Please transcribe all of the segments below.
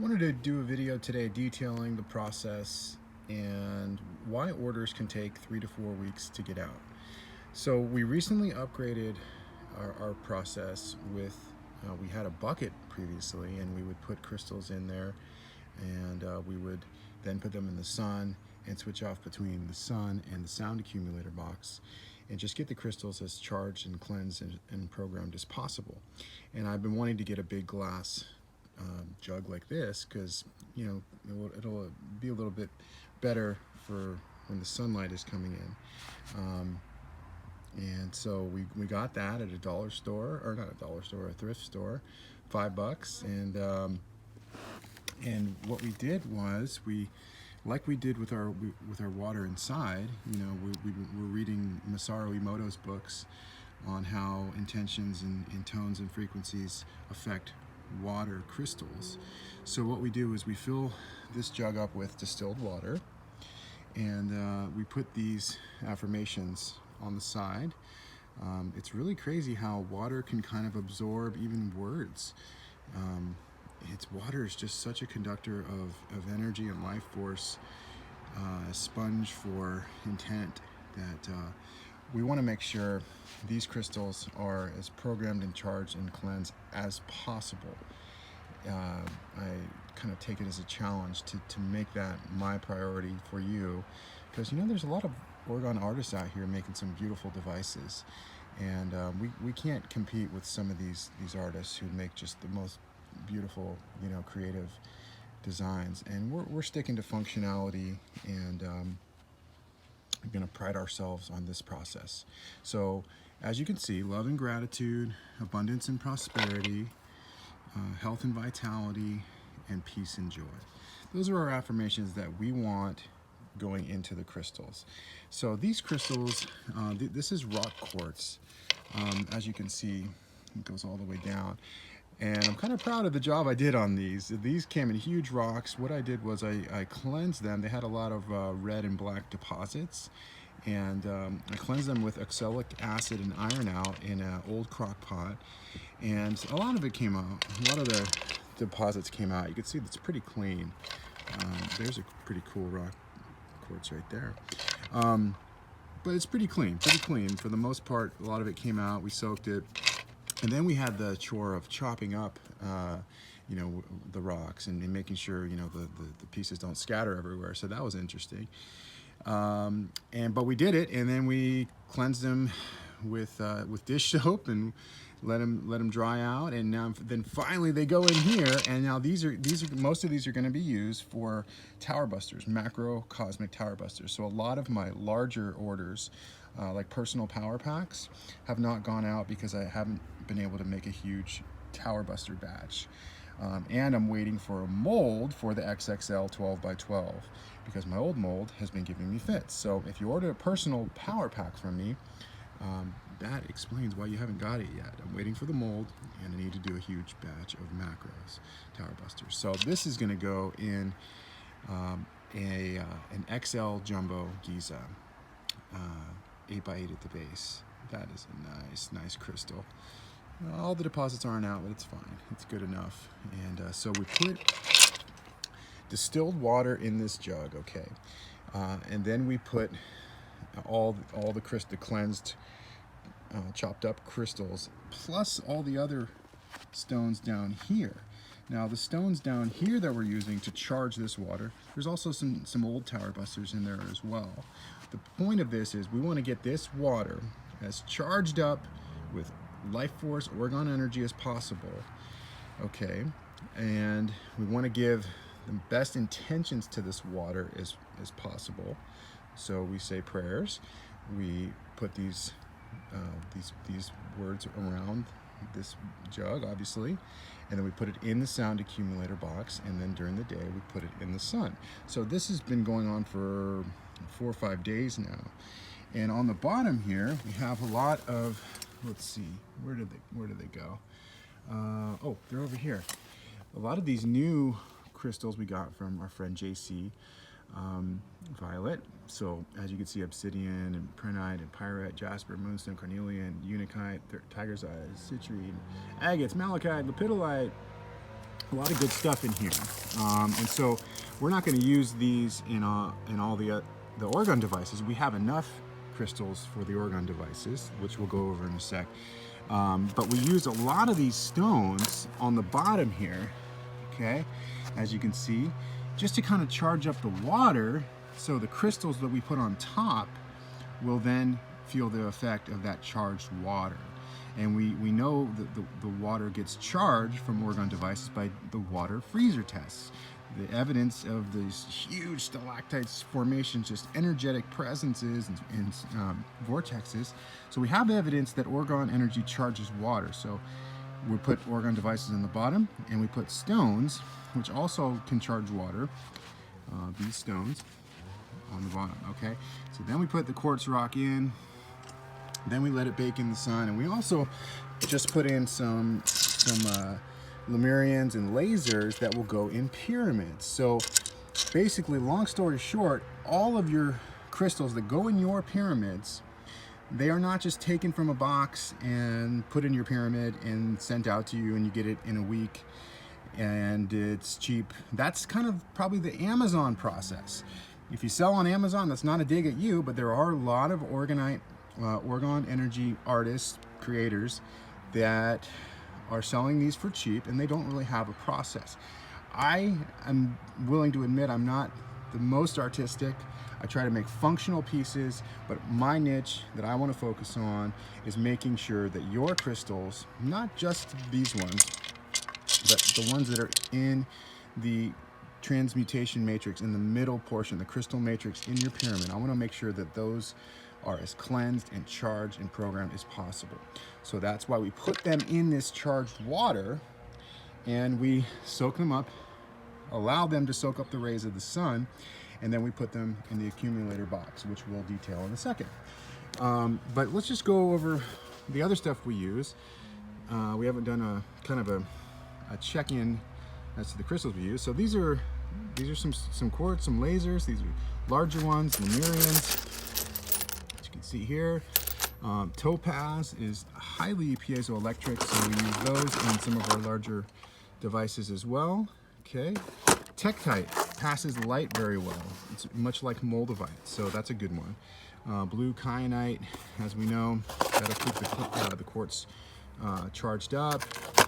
Wanted to do a video today detailing the process and why orders can take 3 to 4 weeks to get out. So we recently upgraded our process with, we had a bucket previously and we would put crystals in there and we would then put them in the sun and switch off between the sun and the sound accumulator box and just get the crystals as charged and cleansed and programmed as possible. And I've been wanting to get a big glass jug like this because it'll be a little bit better for when the sunlight is coming in. And so we got that at a dollar store, or not a dollar store, a thrift store, $5. And what we did was like we did with our water inside. We were reading Masaru Emoto's books on how intentions and tones and frequencies affect water crystals. So what we do is we fill this jug up with distilled water, and we put these affirmations on the side. It's really crazy how water can kind of absorb even words. Water is just such a conductor of energy and life force, a sponge for intent, that we want to make sure these crystals are as programmed and charged and cleansed as possible. I kind of take it as a challenge to make that my priority for you, because there's a lot of orgone artists out here making some beautiful devices, and we can't compete with some of these artists who make just the most beautiful, creative designs. And we're sticking to functionality, and we're going to pride ourselves on this process. So as you can see, love and gratitude, abundance and prosperity, health and vitality, and peace and joy. Those are our affirmations that we want going into the crystals. So these crystals, this is rock quartz. As you can see, it goes all the way down. And I'm kind of proud of the job I did on these. These came in huge rocks. What I did was I cleansed them. They had a lot of red and black deposits. And I cleansed them with oxalic acid and iron out in an old crock pot. And a lot of it came out. A lot of the deposits came out. You can see it's pretty clean. There's a pretty cool rock quartz right there. But it's pretty clean for the most part. A lot of it came out. We soaked it. And then we had the chore of chopping up, the rocks and making sure, the pieces don't scatter everywhere. So that was interesting. But we did it, and then we cleansed them with dish soap and let them dry out. And now, then finally they go in here. And now these are most of these are going to be used for tower busters, macro cosmic tower busters. So a lot of my larger orders, like personal power packs, have not gone out because I haven't been able to make a huge tower buster batch. And I'm waiting for a mold for the XXL 12x12 because my old mold has been giving me fits. So if you order a personal power pack from me, that explains why you haven't got it yet. I'm waiting for the mold, and I need to do a huge batch of macros tower busters. So this is going to go in an XL jumbo Giza, 8x8 at the base. That is a nice crystal. All the deposits aren't out, but it's fine. It's good enough. And so we put distilled water in this jug, okay? And then we put all the cleansed, chopped up crystals, plus all the other stones down here. Now the stones down here that we're using to charge this water, there's also some old tower busters in there as well. The point of this is we want to get this water as charged up with life force, orgone energy as possible, okay? And we want to give the best intentions to this water as possible. So we say prayers. We put these words around this jug, obviously, and then we put it in the sound accumulator box, and then during the day we put it in the sun. So this has been going on for 4 or 5 days now. And on the bottom here we have a lot of, let's see, where did they go? Oh, they're over here. A lot of these new crystals we got from our friend JC Violet. So as you can see, obsidian and prenite and pyrite, jasper, moonstone, carnelian, unikite, tiger's eyes, citrine, agates, malachite, lepidolite, A lot of good stuff in here. And so we're not going to use these in all the orgone devices. We have enough crystals for the orgone devices, which we'll go over in a sec. But we use a lot of these stones on the bottom here, okay, as you can see, just to kind of charge up the water, so the crystals that we put on top will then feel the effect of that charged water. And we know that the water gets charged from orgone devices by the water freezer tests. The evidence of these huge stalactites formations, just energetic presences and vortexes. So we have evidence that orgone energy charges water. So we put orgone devices in the bottom, and we put stones, which also can charge water, these stones, on the bottom, okay? So then we put the quartz rock in, then we let it bake in the sun, and we also just put in some Lemurians and lasers that will go in pyramids. So basically, long story short, all of your crystals that go in your pyramids, they are not just taken from a box and put in your pyramid and sent out to you and you get it in a week and it's cheap. That's kind of probably the Amazon process. If you sell on Amazon, that's not a dig at you, but there are a lot of orgone energy artists, creators that are selling these for cheap, and they don't really have a process. I am willing to admit I'm not the most artistic. I try to make functional pieces, but my niche that I want to focus on is making sure that your crystals, not just these ones, but the ones that are in the transmutation matrix, in the middle portion, the crystal matrix in your pyramid, I want to make sure that those are as cleansed and charged and programmed as possible. So that's why we put them in this charged water, and we soak them up, allow them to soak up the rays of the sun, and then we put them in the accumulator box, which we'll detail in a second. But let's just go over the other stuff we use. We haven't done a kind of a check-in as to the crystals we use. So these are some quartz, some lasers. These are larger ones, Lemurians. See here, topaz is highly piezoelectric, so we use those in some of our larger devices as well. Okay, tektite passes light very well. It's much like moldavite, so that's a good one. Blue kyanite, as we know, that'll keep the quartz charged up.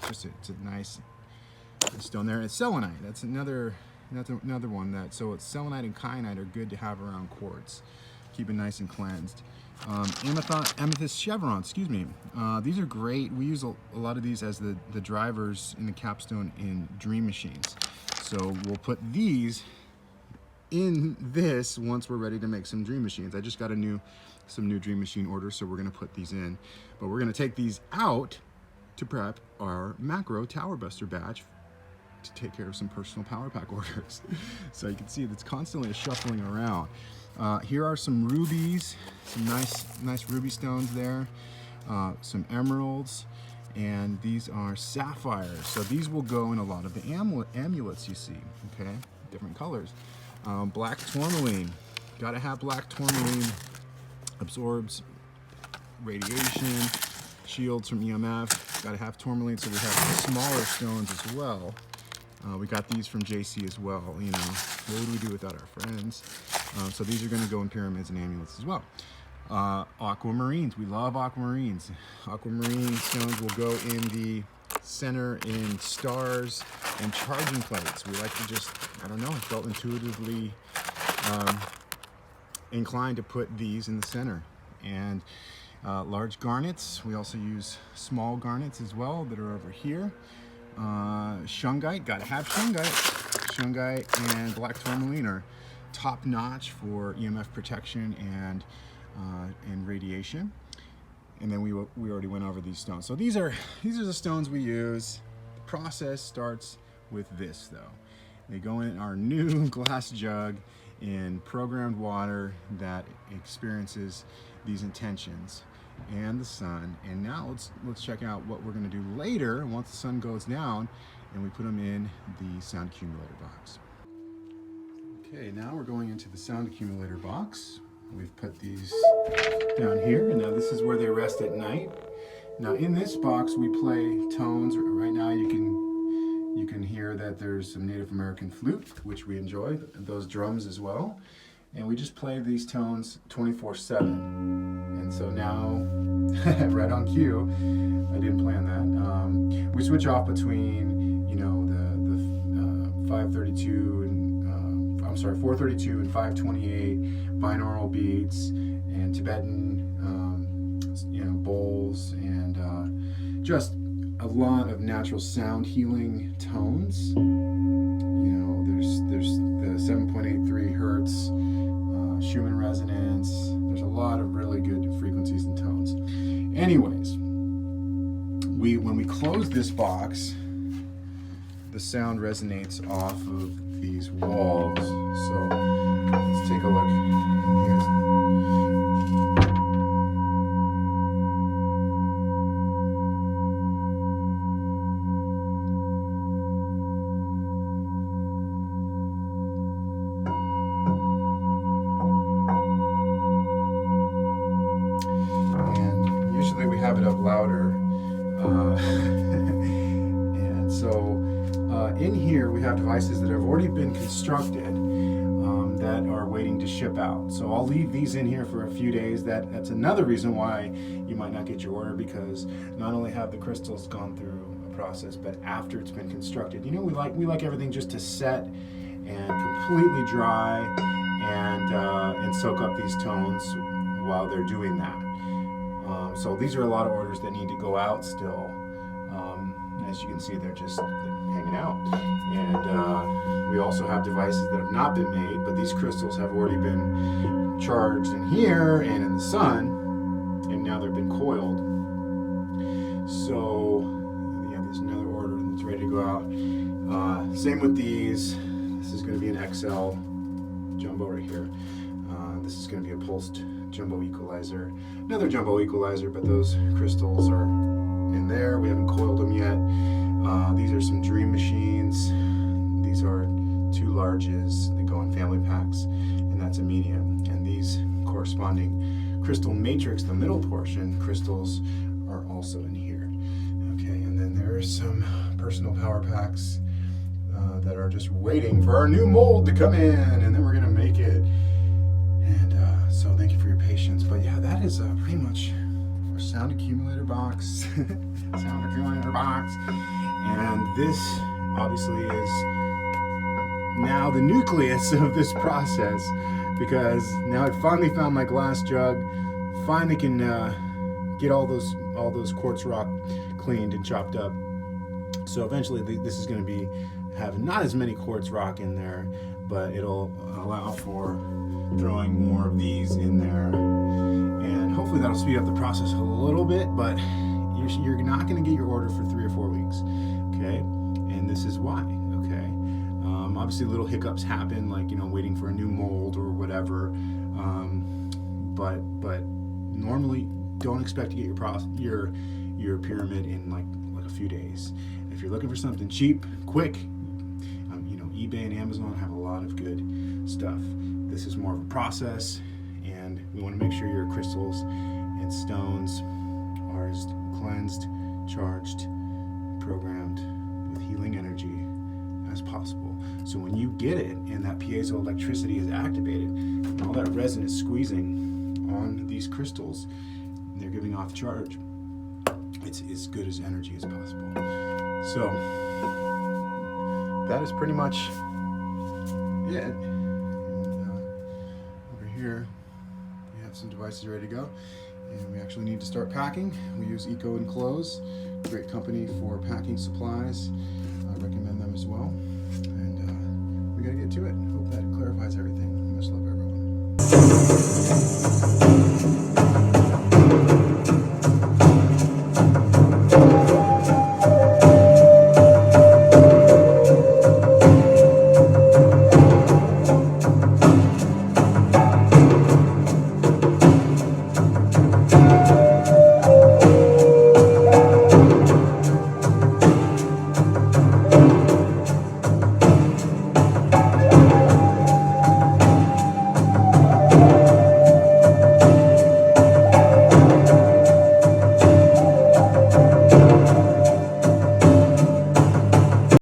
It's a nice stone there. And selenite, that's another one that. So it's selenite and kyanite are good to have around quartz. Keep it nice and cleansed. Amethyst chevron, excuse me. These are great. We use a lot of these as the drivers in the capstone in dream machines. So we'll put these in this once we're ready to make some dream machines. I just got some new dream machine orders, so we're gonna put these in. But we're gonna take these out to prep our macro tower buster batch to take care of some personal power pack orders. So you can see it's constantly shuffling around. Here are some rubies, some nice ruby stones there, some emeralds, and these are sapphires. So these will go in a lot of the amulets you see, okay? Different colors. Black tourmaline, gotta have black tourmaline, absorbs radiation, shields from EMF, gotta have tourmaline, so we have smaller stones as well. We got these from JC as well. You know, what would we do without our friends? So these are going to go in pyramids and amulets as well. Aquamarines, we love aquamarines. Aquamarine stones will go in the center in stars and charging plates. We like to just, I don't know, I felt intuitively inclined to put these in the center. And large garnets, we also use small garnets as well that are over here. Shungite, gotta have shungite. Shungite and black tourmaline are top notch for EMF protection and radiation. And then we already went over these stones. So these are the stones we use. The process starts with this though. They go in our new glass jug in programmed water that experiences these intentions and the sun. And now let's check out what we're going to do later once the sun goes down and we put them in the sound accumulator box. Okay, now we're going into the sound accumulator box. We've put these down here, and now this is where they rest at night. Now in this box we play tones. Right now you You can hear that there's some Native American flute, which we enjoy, those drums as well. And we just play these tones 24/7. And so now, right on cue, I didn't plan that. We switch off between, you know, the 532 and 432 and 528 binaural beats and Tibetan, you know, bowls and just a lot of natural sound healing tones. You know, there's the 7.83 hertz, Schumann resonance. There's a lot of really good frequencies and tones. Anyways, when we close this box, the sound resonates off of these walls. So let's take a look. Here's we have it up louder, and so in here we have devices that have already been constructed that are waiting to ship out. So I'll leave these in here for a few days. That's another reason why you might not get your order, because not only have the crystals gone through a process, but after it's been constructed, you know, we like everything just to set and completely dry and soak up these tones while they're doing that. So these are a lot of orders that need to go out still. As you can see, they're hanging out. And we also have devices that have not been made, but these crystals have already been charged in here and in the sun, and now they've been coiled. So yeah, there's another order that's ready to go out. Same with these. This is going to be an XL jumbo right here. This is going to be a pulsed jumbo equalizer, another jumbo equalizer, but those crystals are in there. We haven't coiled them yet. These are some dream machines. These are 2 larges. They go in family packs, and that's a medium. And these corresponding crystal matrix, the middle portion crystals, are also in here. Okay, and then there are some personal power packs that are just waiting for our new mold to come in, and then we're gonna make it. And so thank you for your patience. But yeah, that is pretty much our sound accumulator box. Sound accumulator box. And this obviously is now the nucleus of this process, because now I finally found my glass jug, finally can get all those quartz rock cleaned and chopped up. So eventually this is going to have not as many quartz rock in there, but it'll allow for throwing more of these in there, and hopefully that'll speed up the process a little bit. But you're not going to get your order for 3 or 4 weeks, okay? And this is why, okay? Obviously little hiccups happen, like, you know, waiting for a new mold or whatever, but normally don't expect to get your pyramid in like a few days. If you're looking for something cheap, quick, you know, eBay and Amazon have a lot of good stuff. This is more of a process, and we want to make sure your crystals and stones are as cleansed, charged, programmed with healing energy as possible. So when you get it and that piezo electricity is activated, and all that resin is squeezing on these crystals, they're giving off charge. It's as good as energy as possible. So that is pretty much it. And over here we have some devices ready to go, and we actually need to start packing. We use Eco Enclose, great company for packing supplies. I recommend them as well. And we gotta get to it. Hope that clarifies everything. Much love, everyone.